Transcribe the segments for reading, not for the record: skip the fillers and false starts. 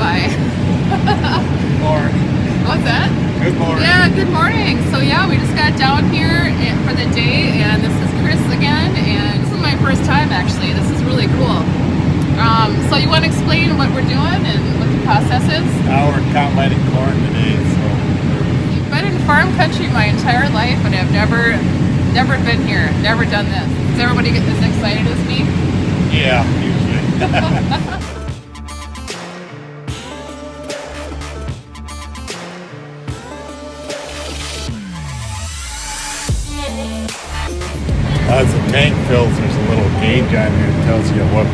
by. Morning. What's that? Good morning. Yeah, good morning. So yeah, we just got down here for the day, and this is Chris again, and this is my first time actually. This is really cool. So you want to explain what we're doing and what the process is? Now we're combining corn today, so I've been in farm country my entire life, and I've never been here, never done this. Does everybody get as excited as me? yeah, usually. As the tank fills, there's a little gauge on here that tells you what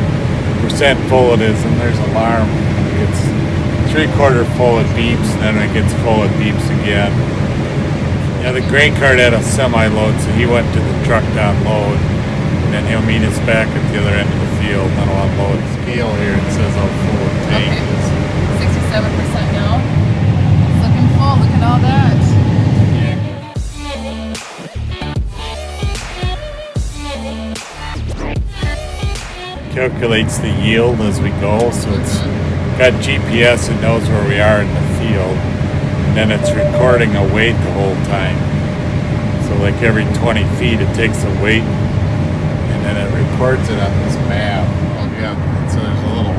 percent full it is, and there's an alarm. When it gets 3/4 full, it beeps, and then when it gets full, it beeps again. Yeah, the grain cart had a semi-load, so he went to the truck to unload, and then he'll meet us back at the other end of the field, and then I'll unload the scale here. It says how full the tank Okay. is. 67% now. It's looking full. Look at all that. Calculates the yield as we go, so it's got GPS. It knows where we are in the field, and then it's recording a weight the whole time. So like every 20 feet it takes a weight, and then it records it on this map. Yeah, so there's a little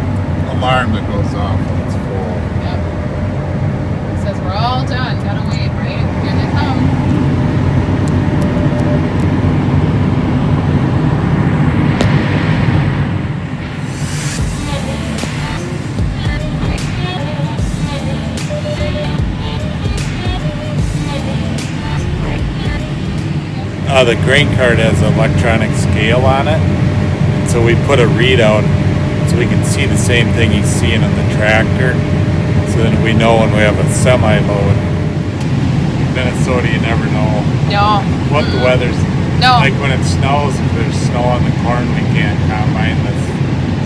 alarm that goes off when it's full. Yep. It says we're all done. Gotta wait, right? Here they come. The grain cart has an electronic scale on it, so we put a readout so we can see the same thing he's seeing on the tractor, so then we know when we have a semi-load. Minnesota, you never know No. what the weather's No. like. When it snows, if there's snow on the corn, we can't combine this.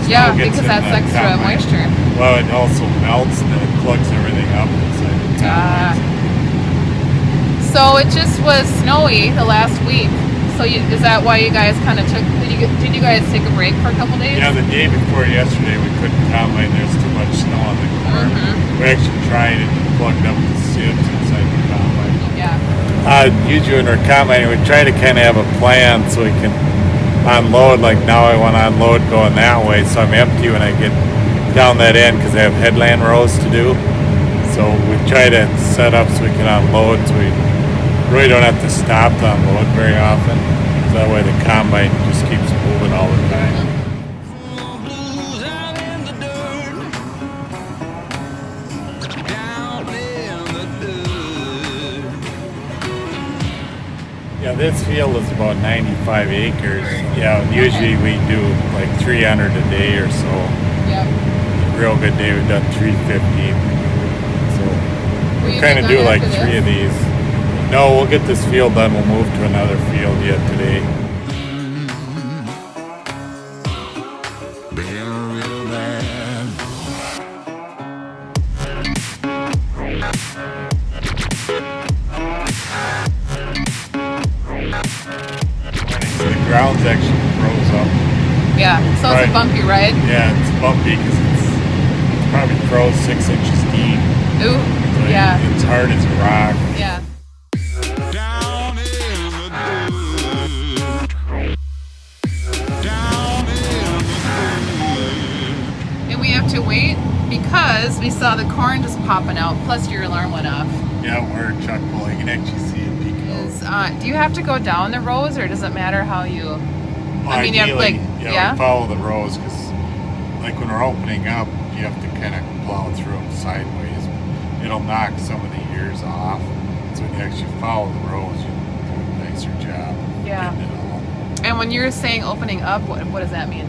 Yeah, because that's extra moisture. Well, it also melts and then it plugs everything up inside the combine. So it just was snowy the last week. So is that why you guys kind of took? Did you guys take a break for a couple days? Yeah, the day before yesterday we couldn't combine. There's too much snow on the corn. We actually tried it and plugged up the sieves inside the combine. Yeah. Usually when we're combining, we try to kind of have a plan so we can unload. Like now I want to unload going that way, so I'm empty when I get down that end because I have headland rows to do. So we try to set up so we can unload, so we really don't have to stop to unload very often. So that way the combine just keeps moving all the time. Yeah, this field is about 95 acres. Yeah, usually we do like 300 a day or so. Yep. Real good day, we've done 350. So Will we you kind be of done do like after 3 of this? these. No, we'll get this field done. We'll move to another field yet today. The ground's actually froze up. Yeah. So it's Right. a bumpy ride. Yeah, it's bumpy because it's probably froze 6 inches deep. Ooh. So Yeah. It's hard as a rock. Yeah. Down in the dirt. Down in the And we have to wait because we saw the corn just popping out. Plus your alarm went off. Yeah, we're chuck pull. You can actually see it peeking out. Do you have to go down the rows, or does it matter how you? Well, I mean, you have, ideally, like, yeah? we follow the rows because, like, when we're opening up, you have to kind of plow through them sideways. It'll knock some of the ears off. So when you actually follow the rows, you do a nicer job of Yeah. getting it all. And when you're saying opening up, what does that mean?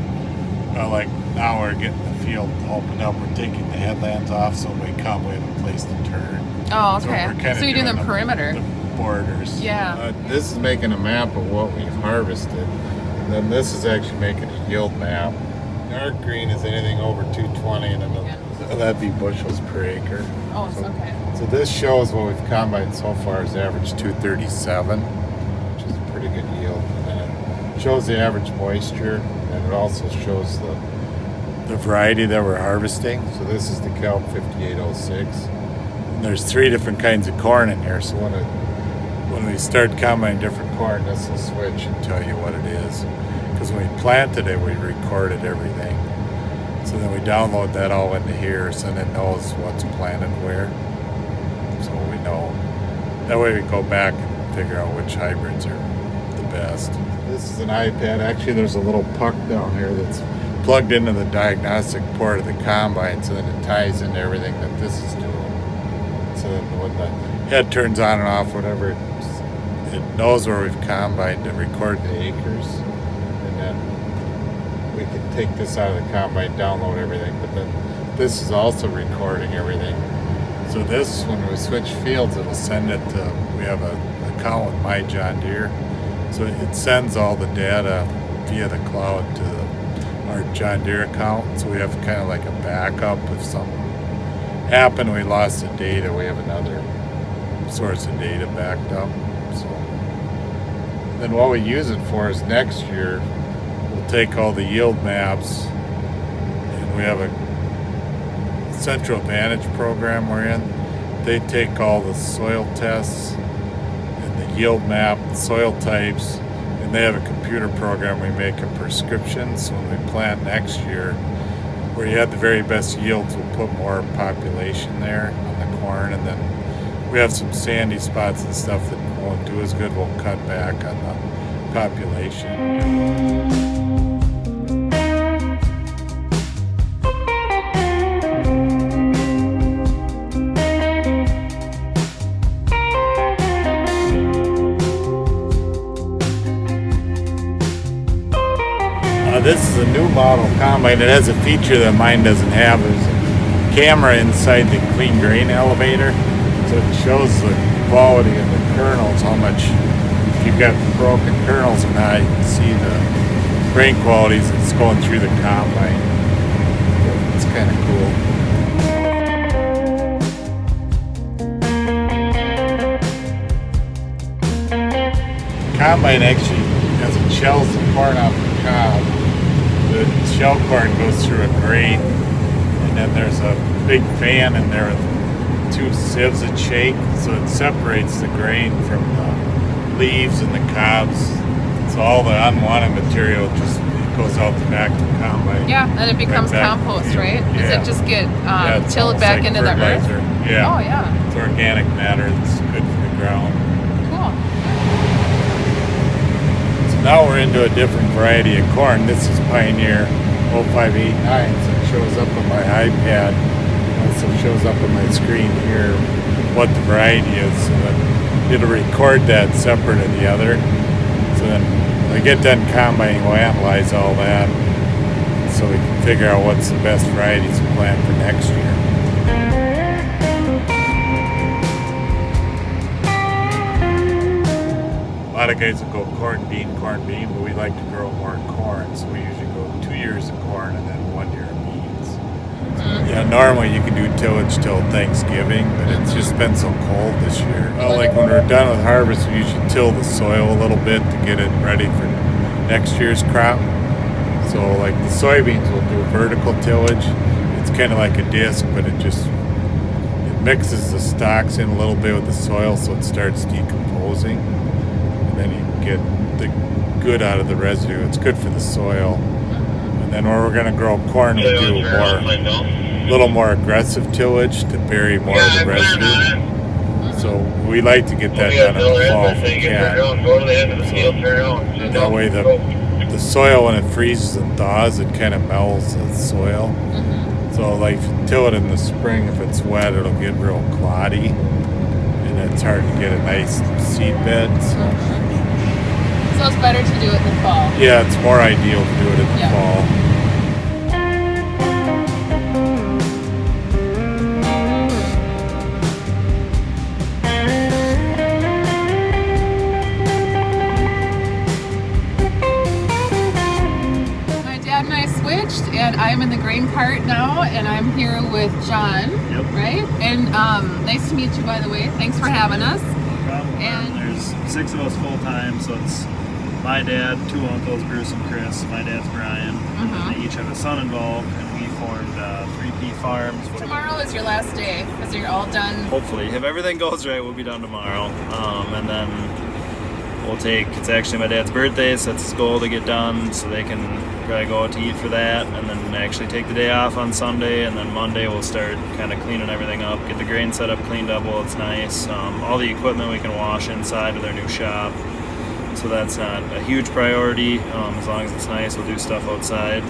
Well, like now we're getting the field opened up. We're taking the headlands off so when we come, we have a place to turn. Oh, So okay. we're kinda So you're doing the doing perimeter. The borders. Yeah. This is making a map of what we've harvested. And then this is actually making a yield map. Dark green is anything over 220, and then that'd be bushels per acre. Oh, it's okay. So this shows what we've combined so far is average 237, which is a pretty good yield. And then it shows the average moisture, and it also shows the the variety that we're harvesting. So this is the Kelp 5806. And there's 3 different kinds of corn in here. So when we start combining different corn, this will switch and tell you what it is. Because when we planted it, we recorded everything. So then we download that all into here, so then it knows what's planted where. So we know. That way we go back and figure out which hybrids are the best. This is an iPad. Actually, there's a little puck down here that's plugged into the diagnostic port of the combine, so then it ties into everything that this is doing. So then when the head turns on and off, whatever, it knows where we've combined to record the acres. And then we can take this out of the combine, download everything, but then this is also recording everything. So this, when we switch fields, it'll send it to, we have an account with My John Deere. So it sends all the data via the cloud to our John Deere account. So we have kind of like a backup. If something happened, we lost the data, we have another source of data backed up. So then what we use it for is next year, we'll take all the yield maps, and we have a Central Advantage program we're in. They take all the soil tests and the yield map, the soil types, and they have a computer program. We make a prescription, so when we plant next year, where you had the very best yields, we'll put more population there on the corn, and then we have some sandy spots and stuff that won't do as good. We'll cut back on the population. This is a new model combine. It has a feature that mine doesn't have. There's a camera inside the clean grain elevator, so it shows the quality of the kernels, how much, if you've got broken kernels or not, you can see the grain qualities that's going through the combine. It's kind of cool. Combine actually, as it shells the corn off the cob, the shell corn goes through a grate, and then there's a big fan in there with 2 sieves that shake, so it separates the grain from the leaves and the cobs. So all the unwanted material just goes out the back of the combine. Yeah, and it becomes compost, right? Does it just get tilled back into the earth? Yeah. Oh, yeah. It's organic matter that's good for the ground. Cool. Now we're into a different variety of corn. This is Pioneer 0589, so it shows up on my iPad. Also shows up on my screen here what the variety is, so that it'll record that separate of the other. So then when I get done combining, we'll analyze all that so we can figure out what's the best varieties to plant for next year. A lot of guys will go corn, bean, but we like to grow more corn, so we usually go 2 years of corn and then 1 year of beans. Yeah, normally you can do tillage till Thanksgiving, but it's just been so cold this year. Well, like when we're done with harvest, we usually till the soil a little bit to get it ready for next year's crop. So like the soybeans will do vertical tillage. It's kind of like a disc, but it mixes the stalks in a little bit with the soil so it starts decomposing. Then you get the good out of the residue. It's good for the soil. And then where we're going to grow corn, we do a little more aggressive tillage to bury more of the residue. So we like to get that done in the fall if we can. So that way the soil, when it freezes and thaws, it kind of melts the soil. So like if you till it in the spring, if it's wet, it'll get real cloddy. And it's hard to get a nice seed bed. So it's better to do it in the fall. Yeah, it's more ideal to do it in the fall. My dad and I switched, and I'm in the grain cart now, and I'm here with John. Yep. Right? And nice to meet you, by the way. Thanks for having us. No problem. And- There's 6 of us full time, so it's my dad, 2 uncles, Bruce and Chris. My dad's Brian. And they each have a son involved, and we formed 3P Farms. Tomorrow is your last day because you're all done. Hopefully, if everything goes right, we'll be done tomorrow. And then we'll take, it's actually my dad's birthday, so that's his goal to get done, so they can probably go out to eat for that, and then actually take the day off on Sunday, and then Monday we'll start kind of cleaning everything up, get the grain setup cleaned up while it's nice. All the equipment we can wash inside of their new shop, so that's not a huge priority. As long as it's nice, we'll do stuff outside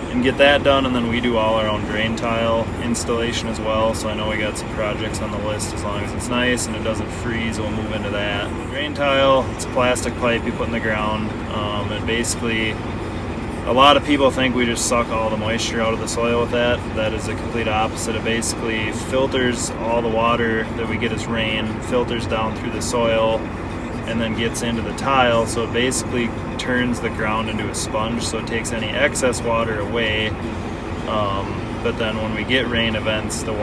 and get that done, and then we do all our own drain tile installation as well, so I know we got some projects on the list. As long as it's nice and it doesn't freeze, we'll move into that. Drain tile, it's a plastic pipe you put in the ground. And basically, a lot of people think we just suck all the moisture out of the soil with that. That is the complete opposite. It basically filters all the water that we get as rain, filters down through the soil, and then gets into the tile, so it basically turns the ground into a sponge, so it takes any excess water away. But then when we get rain events, the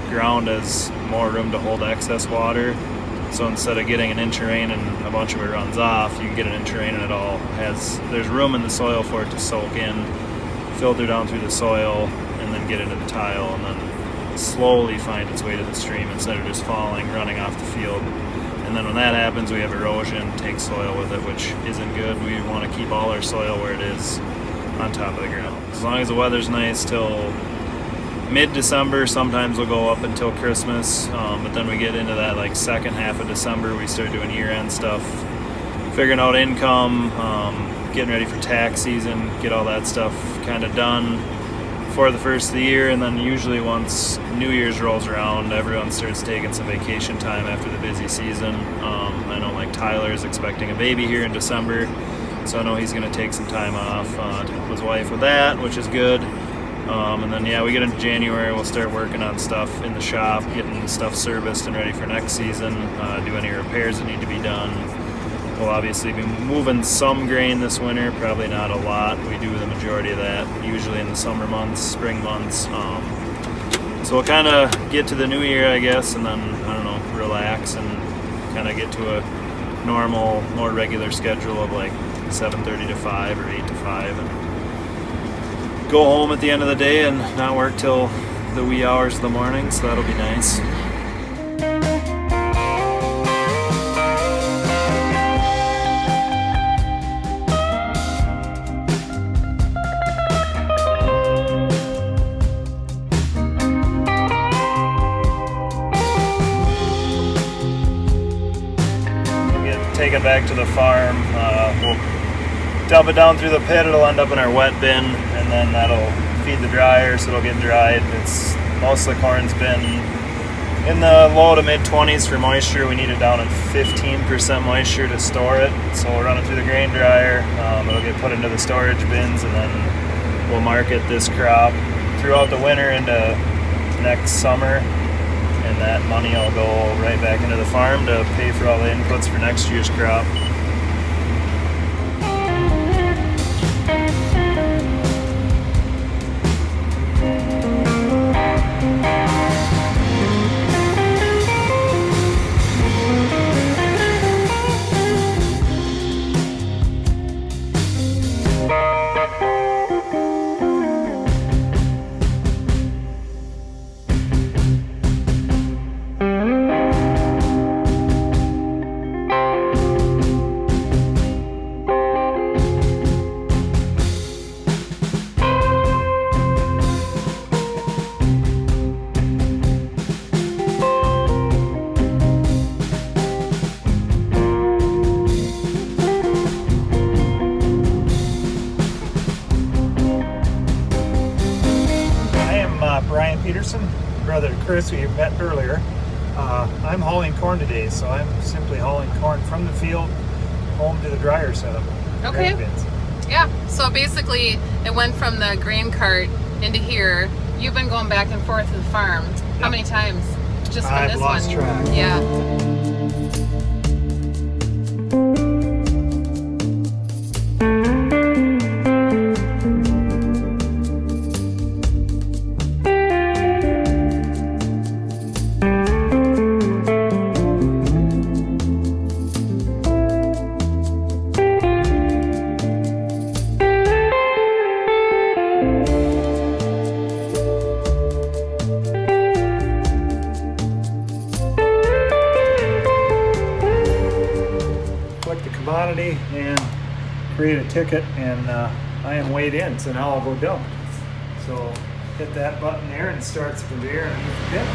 ground has more room to hold excess water. So instead of getting an inch of rain and a bunch of it runs off, you can get an inch of rain and there's room in the soil for it to soak in, filter down through the soil, and then get into the tile, and then slowly find its way to the stream instead of just falling, running off the field. And then when that happens, we have erosion, take soil with it, which isn't good. We want to keep all our soil where it is on top of the ground. As long as the weather's nice till mid-December, sometimes we'll go up until Christmas, but then we get into that like second half of December, we start doing year-end stuff, figuring out income, getting ready for tax season, get all that stuff kind of done for the first of the year. And then usually once New Year's rolls around, everyone starts taking some vacation time after the busy season. I know like Tyler is expecting a baby here in December, so I know he's going to take some time off to help his wife with that, which is good. And then yeah, we get into January, we'll start working on stuff in the shop, getting stuff serviced and ready for next season, do any repairs that need to be done. We'll obviously be moving some grain this winter, probably not a lot. We do the majority of that usually in the summer months, spring months. So we'll kind of get to the new year, I guess, and then, I don't know, relax and kind of get to a normal, more regular schedule of like 7:30 to 5 or 8 to 5. And go home at the end of the day and not work till the wee hours of the morning, so that'll be nice. Take it back to the farm. We'll dump it down through the pit. It'll end up in our wet bin, and then that'll feed the dryer, so it'll get dried. Most of the corn's been in the low to mid 20s for moisture. We need it down at 15% moisture to store it, so we'll run it through the grain dryer. It'll get put into the storage bins, and then we'll market this crop throughout the winter into next summer. And that money will go right back into the farm to pay for all the inputs for next year's crop. Brian Peterson, brother to Chris, who you met earlier. I'm hauling corn today, so I'm simply hauling corn from the field home to the dryer setup. Okay. Grain bins. Yeah, so basically it went from the grain cart into here. You've been going back and forth to the farm. How many times? Just from I've this lost one? track. Yeah. click the commodity and create a ticket, and I am weighed in, so now I'll go dump. So hit that button there and it starts the conveyor underneath the pit.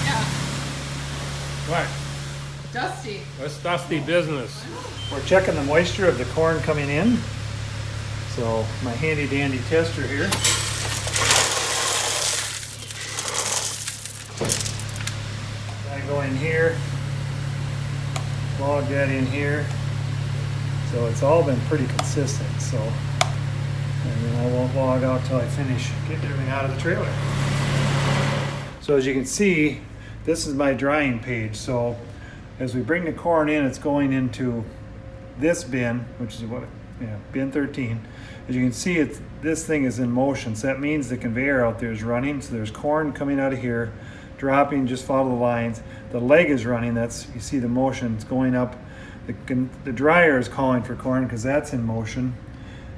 Yeah. Right. Dusty. That's dusty business. We're checking the moisture of the corn coming in. So my handy dandy tester here. I go in here, log that in here. So it's all been pretty consistent. So, and then I won't log out till I finish getting everything out of the trailer. So as you can see, this is my drying page. So as we bring the corn in, it's going into this bin, which is what, bin 13. As you can see, this thing is in motion. So that means the conveyor out there is running. So there's corn coming out of here, dropping, just follow the lines. The leg is running. That's, you see the motion, it's going up. The dryer is calling for corn because that's in motion.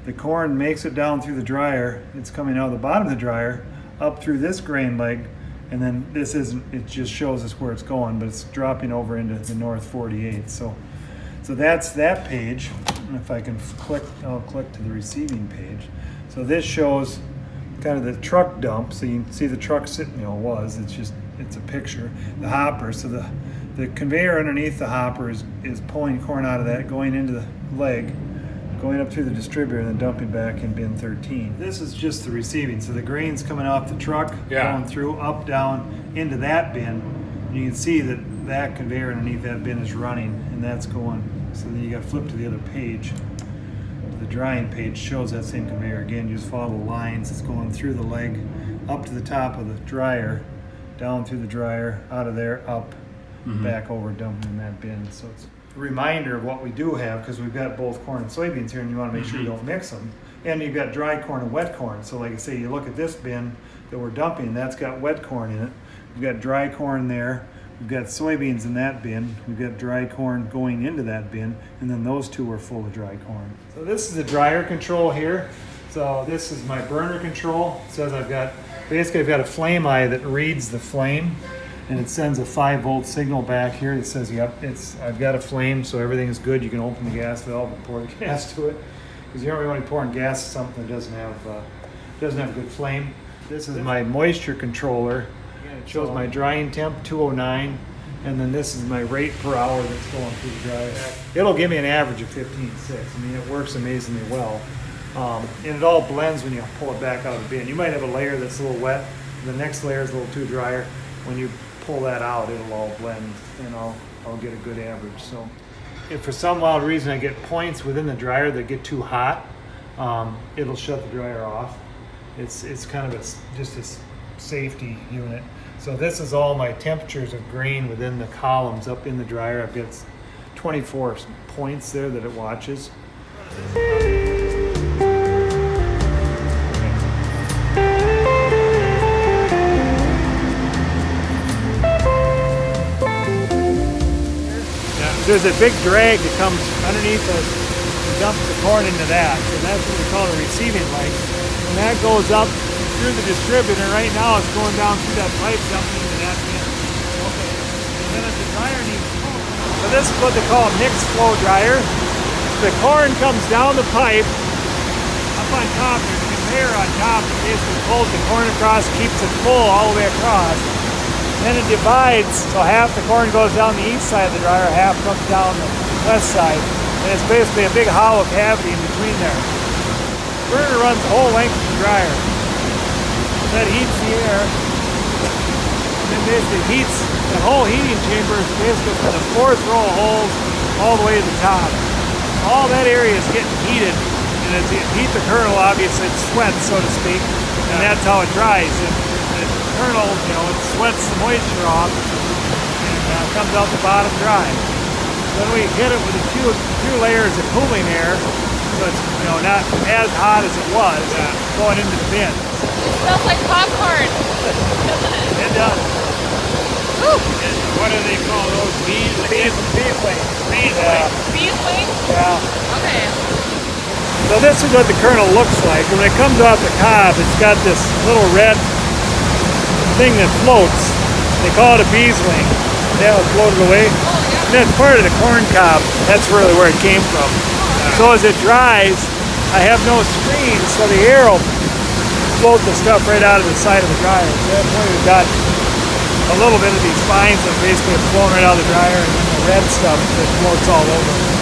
The corn makes it down through the dryer. It's coming out of the bottom of the dryer, up through this grain leg. And then this isn't, it just shows us where it's going, but it's dropping over into the North 48. So that's that page. And if I can click, I'll click to the receiving page. So this shows kind of the truck dump. So you can see the truck sitting, it's a picture. The hopper, so the conveyor underneath the hopper is pulling corn out of that, going into the leg, going up through the distributor, and then dumping back in bin 13. This is just the receiving. So the grain's coming off the truck, going through, up, down, into that bin. And you can see that conveyor underneath that bin is running, and that's going. So then you got to flip to the other page. The drying page shows that same conveyor. Again, you just follow the lines. It's going through the leg, up to the top of the dryer, down through the dryer, out of there, up, back over, dumping in that bin. So it's a reminder of what we do have, because we've got both corn and soybeans here, and you want to make sure you don't mix them. And you've got dry corn and wet corn. So like I say, you look at this bin that we're dumping, that's got wet corn in it. We've got dry corn there. We've got soybeans in that bin. We've got dry corn going into that bin, and then those two are full of dry corn. So this is the dryer control here. So this is my burner control. It says I've got a flame eye that reads the flame, and it sends a 5-volt signal back here that says, yep, I've got a flame, so everything is good. You can open the gas valve and pour the gas to it, because you don't really want to be pouring gas to something that doesn't have a good flame. This is my moisture controller. It shows my drying temp, 209, and then this is my rate per hour that's going through the dryer. It'll give me an average of 15.6. I mean, it works amazingly well. And it all blends when you pull it back out of the bin. You might have a layer that's a little wet, the next layer is a little too drier. When you pull that out, it'll all blend, and I'll get a good average. So if for some wild reason I get points within the dryer that get too hot, it'll shut the dryer off. It's kind of just a safety unit. So this is all my temperatures of grain within the columns up in the dryer. I've got 24 points there that it watches. There's a big drag that comes underneath us and dumps the corn into that. So that's what we call a receiving leg. And that goes up through the distributor. Right now it's going down through that pipe dumping into that bin. Okay. And then if the dryer needs corn. So this is what they call a mixed flow dryer. The corn comes down the pipe. Up on top, there's a conveyor on top that basically pulls the corn across, keeps it full all the way across. Then it divides, so half the corn goes down the east side of the dryer, half comes down the west side. And it's basically a big hollow cavity in between there. The burner runs the whole length of the dryer. That heats the air, and then basically heats the whole heating chamber, is basically from the 4th row of holes all the way to the top. All that area is getting heated, and as you heat the kernel, obviously it sweats, so to speak. and that's how it dries. And the kernel, you know, it sweats the moisture off and comes out the bottom dry. Then we hit it with a few layers of cooling air, so it's, you know, not as hot as it was going into the bin. It smells like popcorn, doesn't it? It does. Woo! What do they call those bees? Bees wings. Bees. Bees wings? Yeah. Okay. So this is what the kernel looks like. When it comes off the cob, it's got this little red thing that floats. They call it a bee's wing. That was floated away. Oh, yeah. And that's part of the corn cob. That's really where it came from. So as it dries, I have no screen, so the air will float the stuff right out of the side of the dryer. So that's why we've got a little bit of these fines that basically are flowing right out of the dryer, and then the red stuff that floats all over.